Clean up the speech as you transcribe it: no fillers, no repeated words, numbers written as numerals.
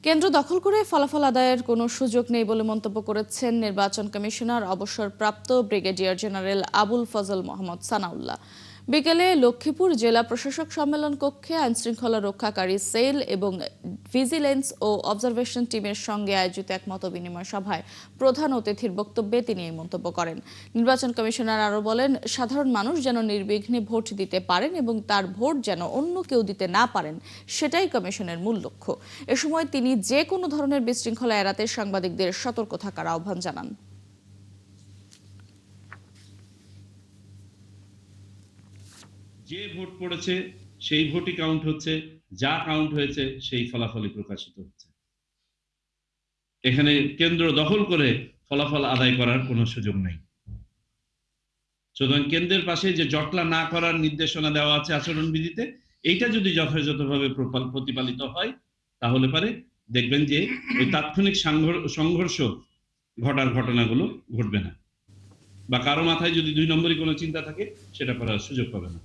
কেন্দ্র দখল করে ফলাফল আদায়ের কোনো সুযোগ নেই বলে মন্তব্য করেছেন নির্বাচন কমিশনার অবসরপ্রাপ্ত ব্রিগেডিয়ার জেনারেল আবুল ফজল মোহাম্মদ সানাউল্লাহ। বিকেলে লক্ষ্মীপুর জেলা প্রশাসক সম্মেলন কক্ষে আইনশৃঙ্খলা রক্ষাকারী সেল এবং ভিজিলেন্স ও অবজারভেশন টিমের সঙ্গে আয়োজিত এক মতবিনিময় সভায় প্রধান অতিথির বক্তব্যে তিনি এই মন্তব্য করেন। নির্বাচন কমিশনার আরও বলেন, সাধারণ মানুষ যেন নির্বিঘ্নে ভোট দিতে পারেন এবং তার ভোট যেন অন্য কেউ দিতে না পারেন, সেটাই কমিশনের মূল লক্ষ্য। এ সময় তিনি যে কোনো ধরনের বিশৃঙ্খলা এড়াতে সাংবাদিকদের সতর্ক থাকার আহ্বান জানান। যে ভোট পড়েছে সেই ভোটই কাউন্ট হচ্ছে, যা কাউন্ট হয়েছে সেই ফলাফলই প্রকাশিত হচ্ছে। এখানে কেন্দ্র দখল করে ফলাফল আদায় করার কোনো সুযোগ নেই। সুতরাং কেন্দ্রের পাশে যে জটলা না করার নির্দেশনা দেওয়া আছে আচরণবিধিতে, এইটা যদি যথাযথভাবে প্রতিপালিত হয় তাহলে পারে দেখবেন যে ওই তাৎক্ষণিক সংঘর্ষ ঘটার ঘটনাগুলো ঘটবে না, বা কারো মাথায় যদি 2 নম্বরই কোনো চিন্তা থাকে সেটা করার সুযোগ পাবে না।